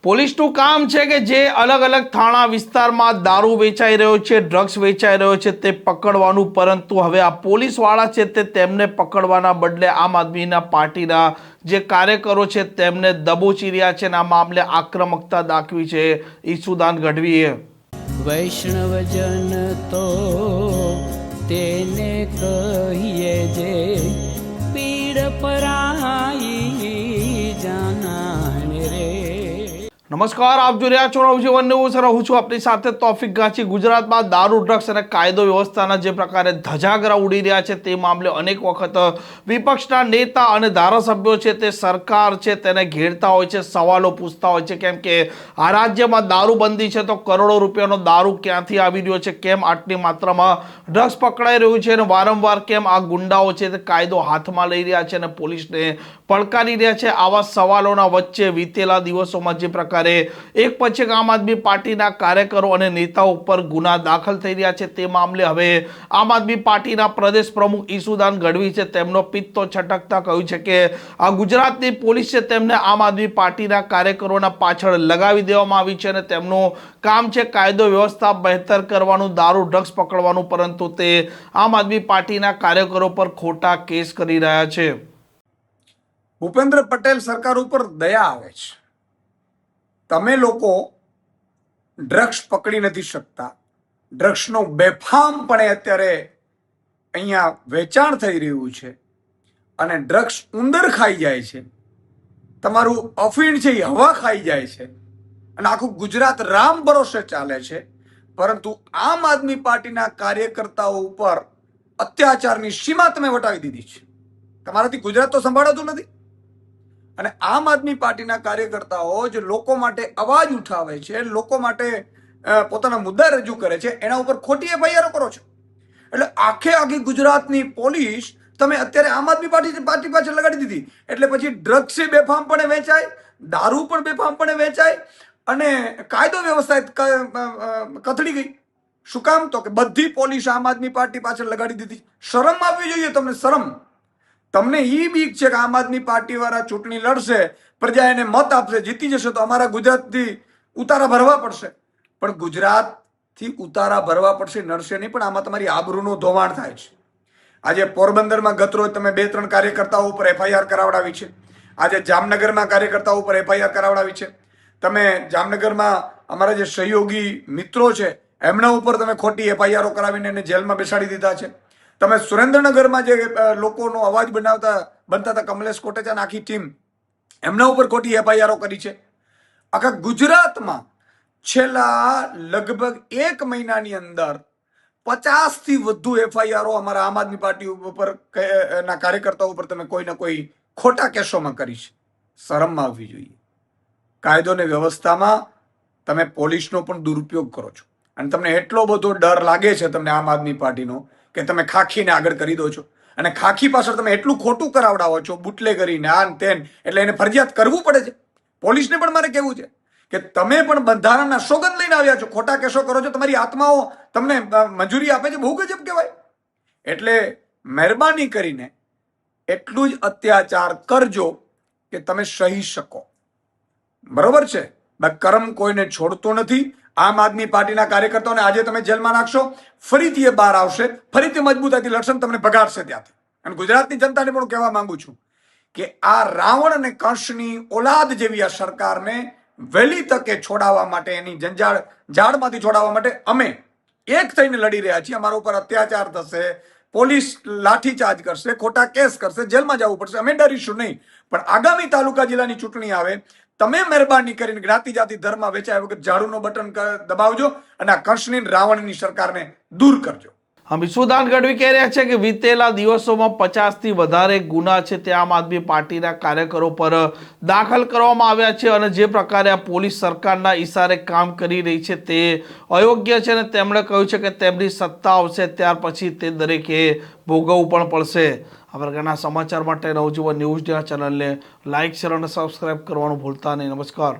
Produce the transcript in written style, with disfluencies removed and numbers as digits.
પોલીસનું કામ છે કે જે અલગ અલગ થાણા વિસ્તારમાં દારૂ વેચાઈ રહ્યો છે, ડ્રગ્સ વેચાઈ રહ્યો છે તે પકડવાનું, પરંતુ હવે આ પોલીસવાળા છે તે તેમને પકડવાના બદલે આમ આદમીના પાર્ટીના જે કાર્યકરો છે તેમને દબોચી રહ્યા છે અને આ મામલે આક્રમકતા દાખવી છે ઈસુદાન ગઢવીએ. વૈષ્ણવજન તો તેને કહીએ જે પીડ પરાઈ જાનાને રે. નમસ્કાર, આપ જોઈ રહ્યા છો નવજીવન ન્યૂઝ. રહું છું આપની સાથે તોફિક ગાંચી. ગુજરાતમાં દારૂ, ડ્રગ્સ અને કાયદો વ્યવસ્થાના જે પ્રકારે ધજાગરા ઉડી રહ્યા છે તે મામલે અનેક વખત વિપક્ષના નેતા અને ધારાસભ્યો છે તે સરકાર છે તેને ઘેરતા હોય છે, સવાલો પૂછતા હોય છે, કેમ કે આ રાજ્યમાં દારૂબંધી છે તો કરોડો રૂપિયાનો દારૂ ક્યાંથી આવી રહ્યો છે, કેમ આટલી માત્રામાં ડ્રગ્સ પકડાઈ રહ્યું છે અને વારંવાર કેમ આ ગુંડાઓ છે તે કાયદો હાથમાં લઈ રહ્યા છે અને પોલીસને પડકારી રહ્યા છે. આવા સવાલોના વચ્ચે વીતેલા દિવસોમાં જે પ્રકારે એક પછી એક આમ આદમી પાર્ટીના કાર્યકરો અને નેતાઓ ઉપર ગુના દાખલ થઈ રહ્યા છે તે મામલે હવે આમ આદમી પાર્ટીના પ્રદેશ પ્રમુખ ઈસુદાન ગઢવી છે તેમનો પિત્તો છટકતા કહ્યું છે કે આ ગુજરાતની પોલીસ છે તેમને આમ આદમી પાર્ટીના કાર્યકરોના પાછળ લગાવી દેવામાં આવી છે અને તેમનું કામ છે કાયદો વ્યવસ્થા બહેતર કરવાનું, દારૂ ડ્રગ્સ પકડવાનું, પરંતુ તે આમ આદમી પાર્ટીના કાર્યકરો પર ખોટા કેસ કરી રહ્યા છે. ભૂપેન્દ્ર પટેલ સરકાર ઉપર દયા આવે છે. તમે લોકો ડ્રગ્સ પકડી નથી શકતા. ડ્રગ્સનો બેફામપણે અત્યારે અહીંયા વેચાણ થઈ રહ્યું છે અને ડ્રગ્સ ઉંદર ખાઈ જાય છે. તમારું અફીણ છે એ હવા ખાઈ જાય છે અને આખું ગુજરાત રામ ભરોસે ચાલે છે. પરંતુ આમ આદમી પાર્ટીના કાર્યકર્તાઓ ઉપર અત્યાચારની સીમા તમે વટાવી દીધી છે. તમારાથી ગુજરાત તો સંભાળાતું નથી. અને આમ આદમી પાર્ટીના કાર્યકર્તાઓ જે લોકો માટે અવાજ ઉઠાવે છે, લોકો માટે પોતાના મુદ્દા રજૂ કરે છે, એના ઉપર ખોટી એફઆઈઆર કરો છો. એટલે આખી ગુજરાતની પોલીસ તમે અત્યારે આમ આદમી પાર્ટી પાછળ લગાડી દીધી. એટલે પછી ડ્રગ્સ બેફામપણે વેચાય, દારૂ પણ બેફામપણે વેચાય અને કાયદો વ્યવસ્થા કથળી ગઈ. શું કામ? તો કે બધી પોલીસ આમ આદમી પાર્ટી પાછળ લગાડી દીધી. શરમ આવવી જોઈએ તમને, શરમ. તમને ઈ બીક છે કે આમ આદમી પાર્ટી વાળા ચૂંટણી લડશે, પ્રજા એને મત આપશે, જીતી જશે તો અમારા ગુજરાતથી ઉતારા ભરવા પડશે. પણ ગુજરાતથી ઉતારા ભરવા પડશે, નડશે નહીં, પણ આમાં તમારી આબરૂનું ધોવાણ થાય છે. આજે પોરબંદરમાં ગતરોજ તમે 2-3 કાર્યકર્તાઓ ઉપર એફઆઈઆર કરાવડાવી છે. આજે જામનગરમાં કાર્યકર્તાઓ ઉપર એફઆઈઆર કરાવડાવી છે. તમે જામનગરમાં અમારા જે સહયોગી મિત્રો છે એમના ઉપર તમે ખોટી એફઆઈઆરો કરાવીને એને જેલમાં બેસાડી દીધા છે. તમે સુરેન્દ્રનગરમાં જે લોકોનો અવાજ બનતા હતા કમલેશ કોટેચાની આખી ટીમ, એમના ઉપર ખોટી એફઆઈઆરો કરી છે. આખા ગુજરાતમાં છેલ્લા લગભગ 1 મહિનાની અંદર 50થી વધુ એફઆઈઆરો અમારા આમ આદમી પાર્ટી ઉપર ના કાર્યકર્તાઓ ઉપર તમે કોઈ ના કોઈ ખોટા કેસોમાં કરી છે. શરમ આવવી જોઈએ. કાયદો ને વ્યવસ્થામાં તમે પોલીસનો પણ દુરુપયોગ કરો છો અને તમને એટલો બધો ડર લાગે છે તમને આમ આદમી પાર્ટીનો કે તમે ખાખીને આગળ કરી દો છો અને ખાખી પાછળ તમે એટલું ખોટું કરાવડાવો છો, બુટલે કરીને આન તેન, એટલે એને ફરજિયાત કરવું પડે છે. પોલીસને પણ મારે કહેવું છે કે તમે પણ બંધારણના સોગંદ લઈને આવ્યા છો, ખોટા કેસો કરો છો, તમારી આત્માઓ તમને મંજૂરી આપે છે, બહુ ગજબ કહેવાય. એટલે મહેરબાની કરીને એટલું જ અત્યાચાર કરજો કે તમે સહી શકો. બરોબર છે? કરમ કોઈને છોડતો નથી. આમ આદમી પાર્ટીના કાર્યકર્તાઓને આજે તમે જેલમાં નાખશો, ફરીથી એ બહાર આવશે, ફરીથી મજબૂતાઈથી લડશે, તમને ભગાડશે ત્યાંથી. અને ગુજરાતની જનતાને પણ કહેવા માંગુ છું કે આ રાવણ અને કંસની ઓલાદ જેવી આ સરકારને વહેલી તકે છોડાવવા માટે, એની જાળમાંથી છોડાવવા માટે અમે એક થઈને લડી રહ્યા છીએ. અમારા ઉપર અત્યાચાર થશે, પોલીસ લાઠીચાર્જ કરશે, ખોટા કેસ કરશે, જેલમાં જવું પડશે, અમે ડરીશું નહીં. પણ આગામી તાલુકા જિલ્લાની ચૂંટણી આવે, તમે મહેરબાની કરીને જ્ઞાતિ જાતિ ધર્મ વેચાય વગર ઝાડુનો બટન દબાવજો અને આ કંસની રાવણની સરકારને દૂર કરજો. ઈસુદાન ગઢવી કહી રહ્યા છે કે વીતેલા દિવસોમાં 50થી વધારે ગુના છે તે આમ આદમી પાર્ટીના કાર્યકરો પર દાખલ કરવામાં આવ્યા છે અને જે પ્રકારે આ પોલીસ સરકારના ઈશારે કામ કરી રહી છે તે અયોગ્ય છે અને તેમણે કહ્યું છે કે તેમની સત્તા આવશે ત્યાર પછી તે દરેકે ભોગવવું પણ પડશે. આ પ્રકારના સમાચાર માટે નવજીવન ન્યૂઝ ચેનલને લાઇક, શેર અને સબસ્ક્રાઇબ કરવાનું ભૂલતા નહીં. નમસ્કાર.